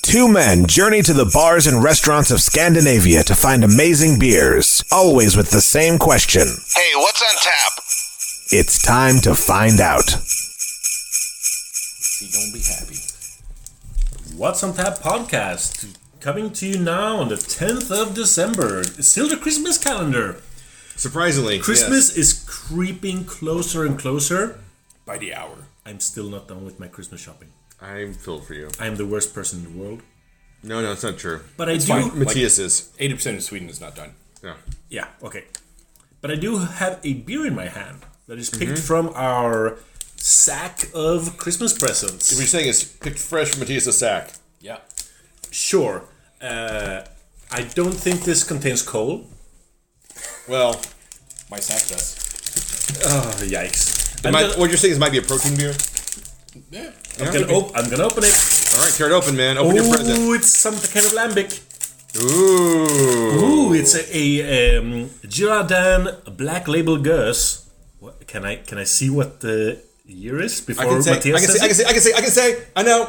Two men journey to the bars and restaurants of Scandinavia to find amazing beers, always with the same question. Hey, what's on tap? It's time to find out. He don't be happy. What's on Tap podcast, coming to you now on the 10th of December. It's still the Christmas calendar. Surprisingly, Christmas is creeping closer and closer. By the hour. I'm still not done with my Christmas shopping. I'm filled for you. I am the worst person in the world. No, it's not true. But I do... fine. Matthias is. 80% of Sweden is not done. Yeah. Yeah, okay. But I do have a beer in my hand that is picked from our sack of Christmas presents. What you're saying is picked fresh from Matthias' sack. Yeah. Sure. I don't think this contains coal. Well, My sack does. Oh, yikes. what you're saying is it might be a protein beer? Yeah. I'm gonna open it. All right, tear it open, man. Open your present. Ooh, it's some kind of lambic. Ooh. Ooh, it's a Girardin Black Label Gueuze. What, can I see what the year is before I can say. I know.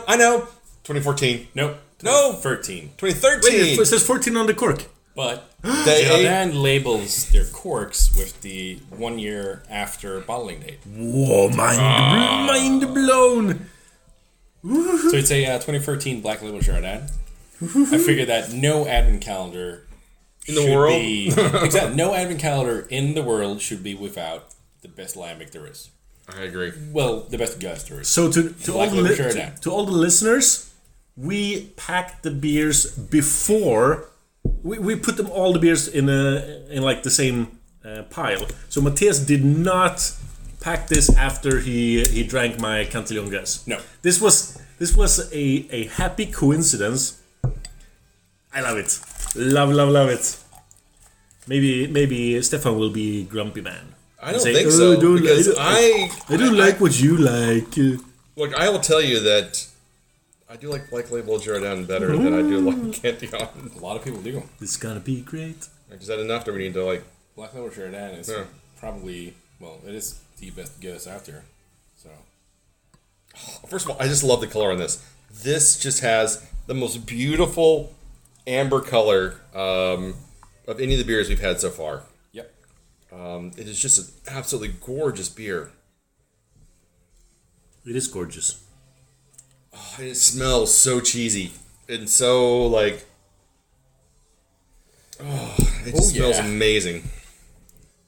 2014. Nope. No. 13. 2013. Wait, it says 14 on the cork. But They Girardin labels their corks with the 1 year after bottling date. Whoa, mind blown. So it's a 2013 Black Label Girardin. I figured that no advent calendar In the world? Exactly. No advent calendar in the world should be without the best lambic there is. I agree. Well, the best Gueuze there is. So to all the listeners, we packed the beers before. We put all the beers in like the same pile. So Matthias did not pack this after he drank my Cantillon Gueuze. No. This was a happy coincidence. I love it. Love it. Maybe Stefan will be grumpy man. I don't think so. I don't like what you like. Look, I will tell you that I do like Black Label Girardin better than I do like Cantillon. A lot of people do. It's gonna be great. Is that enough? Or we need to like... Black Label Girardin is Yeah. probably, well, it is the best Gueuze out there. So, First of all, I just love the color on this. This just has the most beautiful amber color of any of the beers we've had so far. yep. It is just an absolutely gorgeous beer. It is gorgeous. Oh, it smells so cheesy and so like... Oh, it just smells amazing.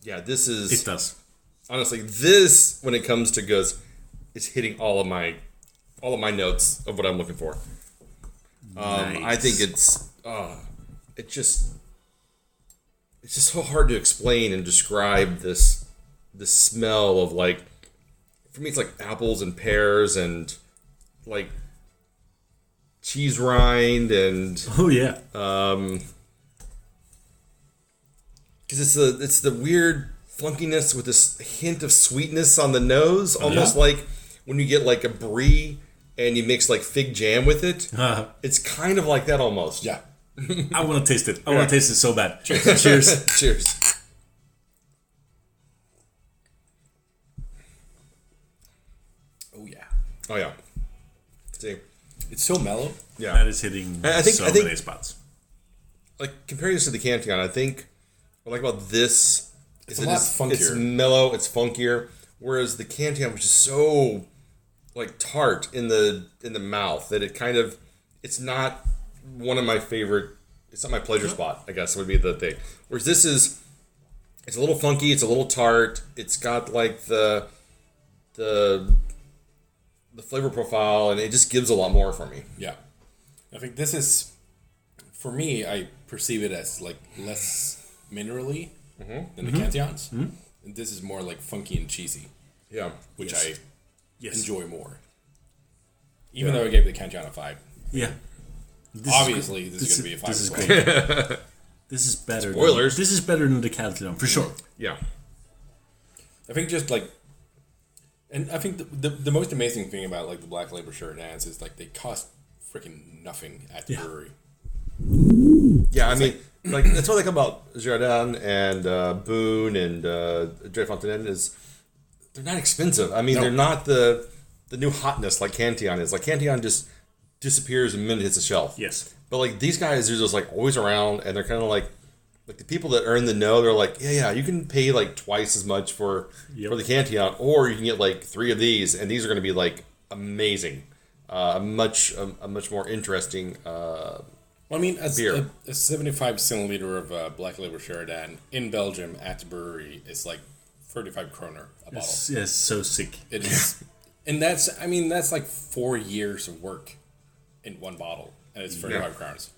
Yeah, this is... It does. Honestly, this, when it comes to Gueuze, is hitting all of my notes of what I'm looking for. Nice. I think it's just so hard to explain and describe this smell of, like, for me it's like apples and pears and like cheese rind and Oh yeah. because it's the weird flunkiness with this hint of sweetness on the nose, almost like when you get like a brie and you mix like fig jam with it. It's kind of like that almost. Yeah. I want to taste it. I want to taste it so bad. Cheers. Cheers. Oh, yeah. Oh yeah. See, It's so mellow. yeah. That is hitting I think- many spots. Like comparing this to the Cantillon, I think what I like about this is a lot funkier. It's mellow, it's funkier, whereas the Cantillon, which is so like tart in the mouth that it kind of it's not one of my favorite. It's not my pleasure spot, I guess would be the thing. Whereas this is, it's a little funky, it's a little tart, it's got like the flavor profile, and it just gives a lot more for me. Yeah. I think this is, for me, I perceive it as like less minerally than the Cantillons. And this is more like funky and cheesy, Yeah. which Yes. I enjoy more. Even though I gave the Cantillon a 5. Yeah. Obviously, this is going to be a 5 This as is well. great. This is better. Spoilers. This is better than the Cantillon for sure. Yeah. I think just like, and I think the most amazing thing about like the Black Label Girardins is like they cost freaking nothing at the brewery. Yeah, I mean, like that's what I like about Girardin and Boone and Dre Fontaine is they're not expensive. I mean, they're not the new hotness like Cantillon is. Like Cantillon just disappears the minute it hits the shelf. Yes. But like these guys are just like always around, and they're kind of like the people that are in the know. They're like, yeah, you can pay like twice as much for the Cantillon, or you can get like 3 of these, and these are going to be like amazing, a much more interesting. Well, I mean, beer. A 75 centiliter of Black Label Girardin in Belgium at the brewery is like 35 kroner a bottle. Yes, so sick. It is, and that's like 4 years of work in one bottle, and it's 35 crowns.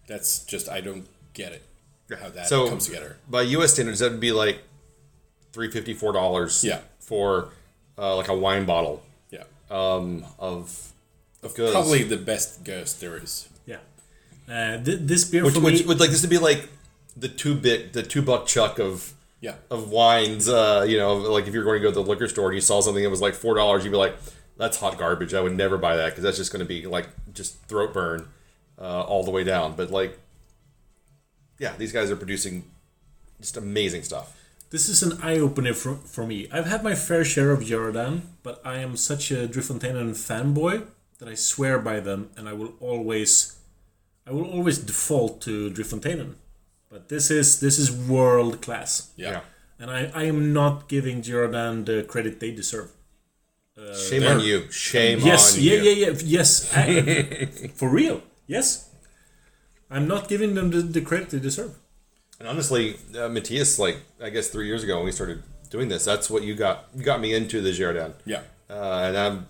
That's just, I don't get it how that comes together. By U.S. standards, that would be like $3.54. Yeah. For like a wine bottle. Yeah. Of Gueuze. Probably the best Gueuze there is. Yeah. This beer Which for me... would like this would be like the $2 chuck of wines. Like if you're going to go to the liquor store and you saw something that was like $4, you'd be like, that's hot garbage. I would never buy that because that's just going to be like just throat burn all the way down. But like, yeah, these guys are producing just amazing stuff. This is an eye-opener for me. I've had my fair share of Girardin, but I am such a Driefonteinen fanboy that I swear by them, and I will always default to Driefonteinen. But this is world class. Yeah. And I am not giving Girardin the credit they deserve. Shame on you. Shame on you. you. Yes. For real. Yes. I'm not giving them the credit they deserve. And honestly, Matthias, like I guess 3 years ago when we started doing this, that's what you got me into the Girardin. Yeah. And I've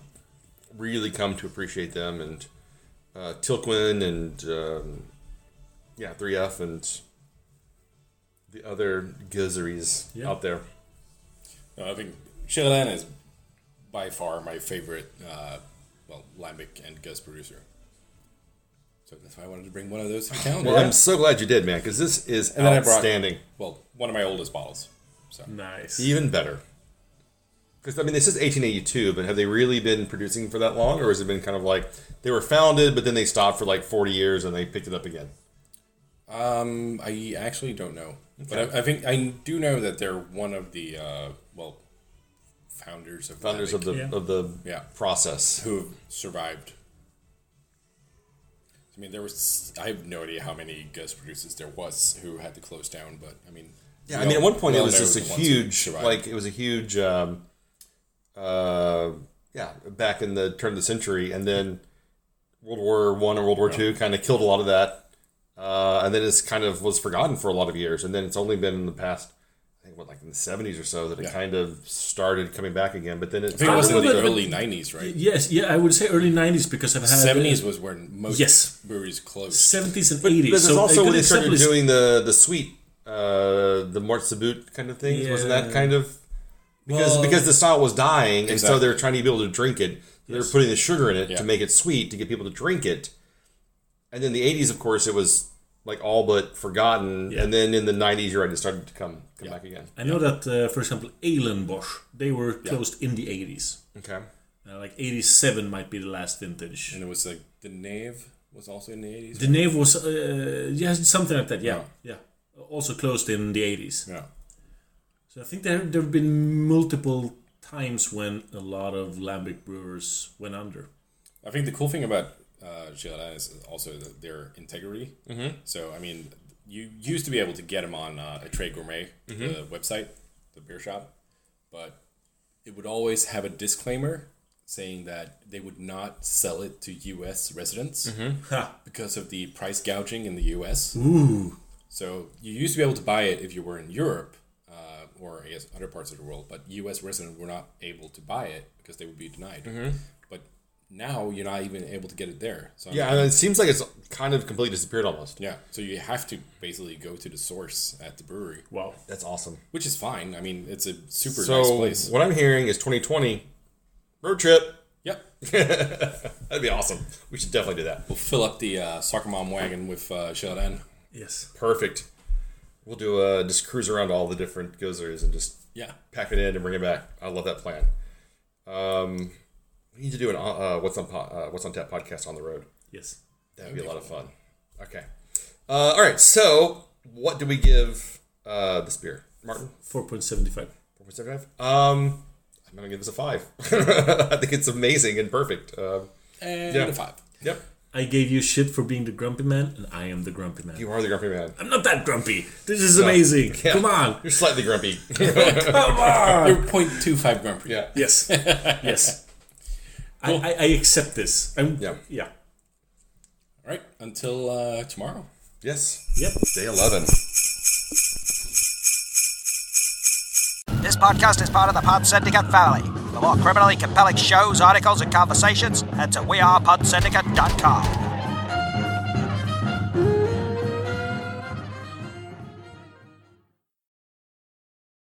really come to appreciate them, and Tilquin and 3F and the other Gueuzeries out there. I think Girardin is by far my favorite, lambic and Gueuze producer. So that's why I wanted to bring one of those to the calendar. Well, I'm so glad you did, man, because this is outstanding. One of my oldest bottles. So Nice. Even better. Because, I mean, this is 1882, but have they really been producing for that long? Or has it been kind of like they were founded, but then they stopped for like 40 years and they picked it up again? I actually don't know. Okay. But I think I do know that they're one of the, founders of the process. Who have survived. I mean, I have no idea how many Gueuze producers there was who had to close down, but I mean... Yeah, at one point it was just a huge, back in the turn of the century, and then World War I and World War II kind of killed a lot of that, and then it's kind of was forgotten for a lot of years, and then it's only been in the past, I think, in the 70s or so that it kind of started coming back again, but then it was in the early 90s, right? Yes, I would say early 90s because I've had... 70s was when most breweries closed. 70s and 80s. But there's also when they started doing the sweet, the Mort Sabut kind of thing. Wasn't that kind of... Because the style was dying, and so they were trying to be able to drink it. They were putting the sugar in it to make it sweet, to get people to drink it. And then the 80s, of course, it was like all but forgotten. Yeah. And then in the 90s, you're right, it started to come back again. I know that, for example, Eilenbosch, they were closed in the 80s. Okay. 87 might be the last vintage. And it was like the Nave was also in the 80s? The Nave was, something like that, yeah. Also closed in the 80s. Yeah. So I think there have been multiple times when a lot of lambic brewers went under. I think the cool thing about Girardin is also their integrity. Mm-hmm. So, I mean, you used to be able to get them on a Trade Gourmet, the website, the beer shop, but it would always have a disclaimer saying that they would not sell it to U.S. residents because of the price gouging in the U.S. Ooh. So you used to be able to buy it if you were in Europe or I guess other parts of the world, but U.S. residents were not able to buy it because they would be denied. Mm-hmm. But now you're not even able to get it there. So and it seems like it's kind of completely disappeared almost. Yeah, so you have to basically go to the source at the brewery. Wow. That's awesome. Which is fine. I mean, it's a super nice place. So what I'm hearing is 2020, road trip. Yep. That'd be awesome. We should definitely do that. We'll fill up the soccer mom wagon with Girardin. Yes. Perfect. We'll do just cruise around all the different Gueuzeries and just pack it in and bring it back. I love that plan. We need to do an What's on Tap podcast on the road. Yes. That would be a lot of fun. Okay. All right. So what do we give this beer, Martin? 4.75. 4.75? I'm going to give this a 5. I think it's amazing and perfect. A 5. Yep. I gave you shit for being the grumpy man, and I am the grumpy man. You are the grumpy man. I'm not that grumpy. This is amazing. Yeah. Come on. You're slightly grumpy. Come on. You're 0.25 grumpy. Yeah. Yes. Yes. Cool. I accept this. Yeah. All right. Until tomorrow. Yes. Yep. Day 11. This podcast is part of the Pod Syndicate family. For more criminally compelling shows, articles, and conversations, head to wearepodsyndicate.com.